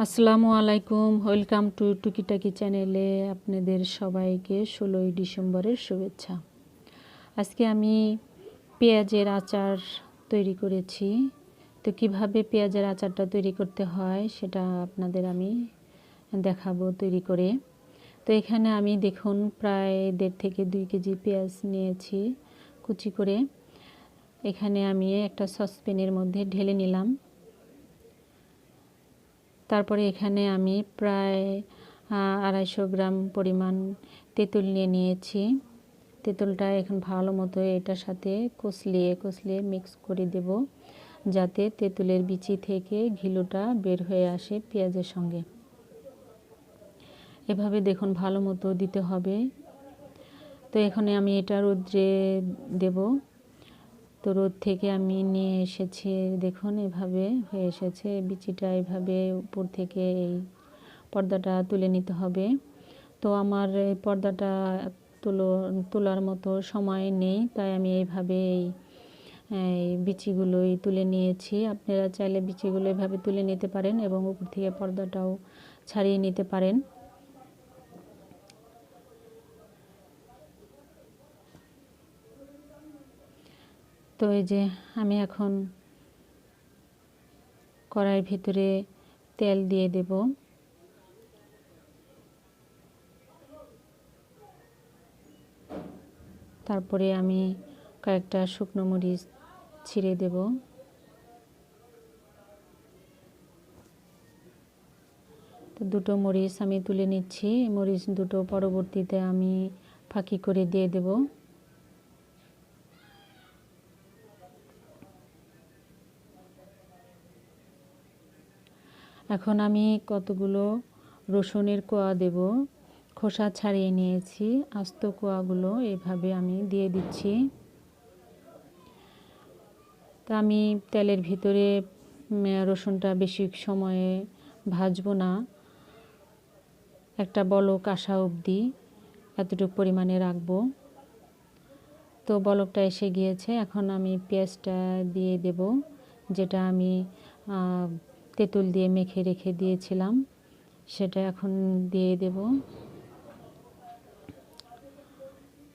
আসসালামু আলাইকুম, welcome to টুকি টাকি চ্যানেলে আপনাদের সবাইকে 16ই ডিসেম্বরের শুভেচ্ছা। আজকে আমি পেঁয়াজের আচার তৈরি করেছি। তো কিভাবে পেঁয়াজের আচারটা তৈরি করতে হয় সেটা আপনাদের আমি দেখাবো তৈরি করে। তো এখানে আমি দেখুন প্রায় 1.5 থেকে 2 কেজি পেঁয়াজ নিয়েছি কুচি করে। এখানে আমি একটা সসপ্যানের মধ্যে ঢেলে নিলাম। তারপরে এখানে আমি প্রায় 250 গ্রাম পরিমাণ তেঁতুল নিয়েছি। তেঁতুলটা এখন ভালো মতো এটার সাথে কষলিয়ে মিক্স করে দেব, যাতে তেঁতুলের বিচি থেকে ঘিলুটা বের হয়ে আসে পেঁয়াজের সঙ্গে। এভাবে দেখুন ভালো মতো দিতে হবে। তো এখানে আমি এটা রোদ্রে দেব। তো রোদ থেকে আমি নিয়ে এসেছি, দেখুন এভাবে হয়ে এসেছে বিচিটা। এভাবে উপর থেকে এই পর্দাটা তুলে নিতে হবে। তো আমার এই পর্দাটা তোলার মতো সময় নেই, তাই আমি এইভাবে এই বিচিগুলোই তুলে নিয়েছি। আপনারা চাইলে বিচিগুলো এভাবে তুলে নিতে পারেন এবং উপর থেকে পর্দাটাও ছাড়িয়ে নিতে পারেন। তো এই যে আমি এখন কড়াইয়ের ভিতরে তেল দিয়ে দেব। তারপরে আমি কয়েকটা শুকনো মরিচ ছিঁড়ে দেব। তো দুটো মরিচ আমি তুলে নিচ্ছি। মরিচ দুটো পরবর্তীতে আমি ফাঁকি করে দিয়ে দেব। এখন আমি কতগুলো রসুনের কোয়া দেব। খোসা ছাড়িয়ে নিয়েছি, আস্ত কোয়াগুলো এভাবে আমি দিয়ে দিচ্ছি। তা আমি তেলের ভিতরে রসুনটা বেশি সময়ে ভাজবো না, একটা বলক আসা অবধি এতটুকু পরিমাণে রাখবো। তো বলকটা এসে গিয়েছে, এখন আমি পেঁয়াজটা দিয়ে দেব, যেটা আমি তেঁতুল দিয়ে মেখে রেখে দিয়েছিলাম সেটা এখন দিয়ে দেব।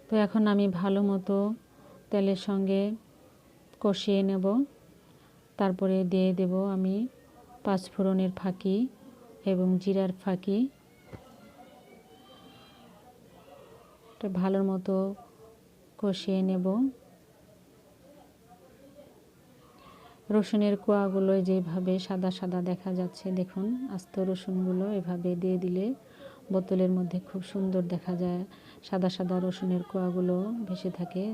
তো এখন আমি ভালো মতো তেলের সঙ্গে কষিয়ে নেব। তারপরে দিয়ে দেব আমি 5 ফোড়নের ফাঁকি এবং জিরার ফাঁকি। এটা ভালো মতো কষিয়ে নেব। রসুনের কোয়াগুলো যেভাবে সাদা সাদা দেখা যাচ্ছে, দেখুন আস্ত রসুনগুলো এভাবে দিয়ে দিলে বোতলের মধ্যে খুব সুন্দর দেখা যায়। সাদা সাদা রসুনের কোয়াগুলো ভেসে থাকে।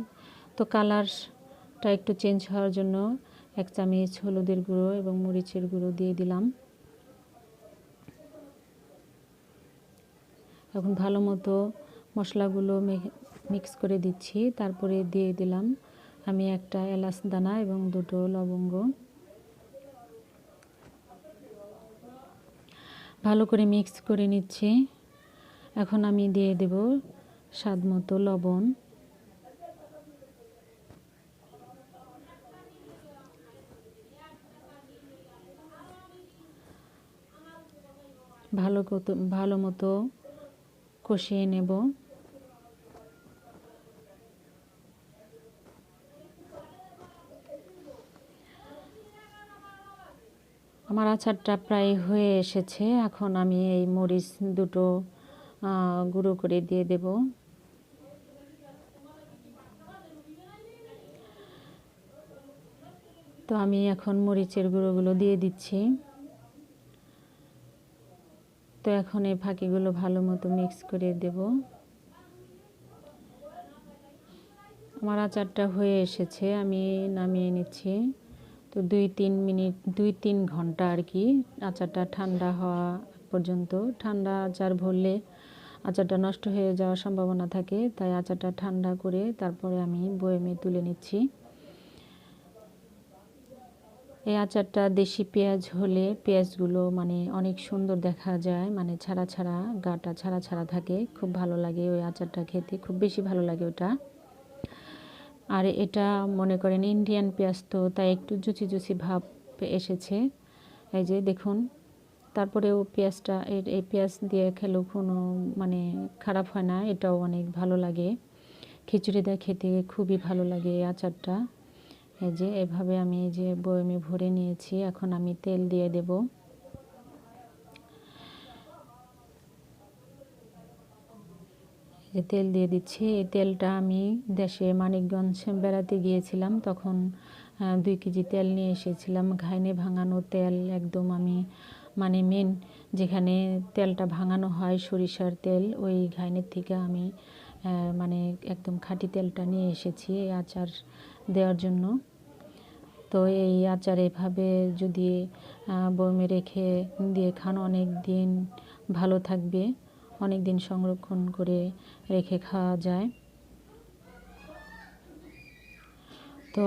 তো কালারটা একটু চেঞ্জ হওয়ার জন্য 1 চামচ হলুদের গুঁড়ো এবং মরিচের গুঁড়ো দিয়ে দিলাম। এখন ভালো মতো মশলাগুলো মিক্স করে দিচ্ছি। তারপরে দিয়ে দিলাম আমি একটা এলাচ দানা এবং 2টো লবঙ্গ। ভালো করে মিক্স করে নিচ্ছি। এখন আমি দিয়ে দেব স্বাদ মতো লবণ। ভালো মতো কষিয়ে নেব। আমার আচারটা প্রায় হয়ে এসেছে। এখন আমি এই মরিচ দুটো গুঁড়ো করে দিয়ে দেব। তো আমি এখন মরিচের গুঁড়োগুলো দিয়ে দিচ্ছি। তো এখন এই ফাঁকিগুলো ভালো মতো মিক্স করে দেব। আমার আচারটা হয়ে এসেছে, আমি নামিয়ে নিচ্ছি। তো 2-3 ঘন্টা আর কি আচারটা ঠান্ডা হওয়া পর্যন্ত। ঠান্ডা আচার ভরলে আচারটা নষ্ট হয়ে যাওয়ার সম্ভাবনা থাকে, তাই আচারটা ঠান্ডা করে তারপরে আমি বয়ামে তুলে নিচ্ছি। এই আচারটা দেশি পেঁয়াজ হলে পেঁয়াজগুলো মানে অনেক সুন্দর দেখা যায়, মানে ছাড়া ছাড়া, গাটা ছাড়া ছাড়া থাকে, খুব ভালো লাগে ওই আচারটা খেতে, খুব বেশি ভালো লাগে ওটা। আর এটা মনে করেন ইন্ডিয়ান পেঁয়াজ, তো তাই একটু জুচি জুচি ভাব এসেছে। এই যে দেখুন তারপরেও পেঁয়াজটা এই পেঁয়াজ দিয়ে খেলেও কোনো মানে খারাপ হয় না, এটাও অনেক ভালো লাগে। খিচুড়ি দিয়ে খেতে খুবই ভালো লাগে এই আচারটা। এই যে এভাবে আমি এই যে বয়মে ভরে নিয়েছি। এখন আমি তেল দিয়ে দেব। যে তেল দিয়ে দিচ্ছি, এই তেলটা আমি দেশে মানিকগঞ্জ বেড়াতে গিয়েছিলাম, তখন 2 কেজি তেল নিয়ে এসেছিলাম। ঘাইনে ভাঙানো তেল একদম, আমি মানে মেন যেখানে তেলটা ভাঙানো হয় সরিষার তেল, ওই ঘাইনের থেকে আমি মানে একদম খাঁটি তেলটা নিয়ে এসেছি এই আচার দেওয়ার জন্য। তো এই আচার এভাবে যদি বয়মে রেখে দিয়ে খান, অনেক দিন ভালো থাকবে, অনেক দিন সংরক্ষণ করে রেখে খাওয়া যায়। তো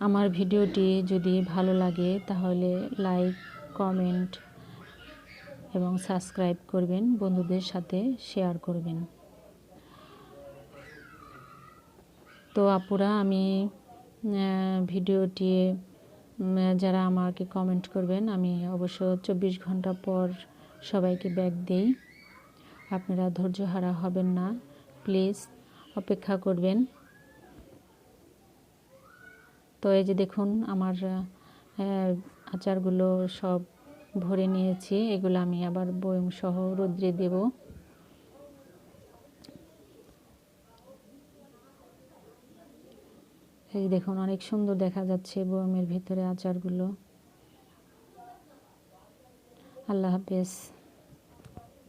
আমার ভিডিওটি যদি ভালো লাগে তাহলে লাইক, কমেন্ট এবং সাবস্ক্রাইব করবেন, বন্ধুদের সাথে শেয়ার করবেন। তো আপুরা, আমি ভিডিওটি যারা আমাকে কমেন্ট করবেন, আমি অবশ্য 24 ঘন্টা পর সবাইকে ব্যাক দিই। আপনারা ধৈর্যহারা হবেন না, প্লিজ অপেক্ষা করবেন। তো এই যে দেখুন, আমার আচারগুলো সব ভরে নিয়েছি। এগুলো আমি আবার বয়ম সহ রোদ্রে দেব। এই দেখুন, অনেক সুন্দর দেখা যাচ্ছে বয়মের ভিতরে আচারগুলো। আল্লাহ হাফেজ।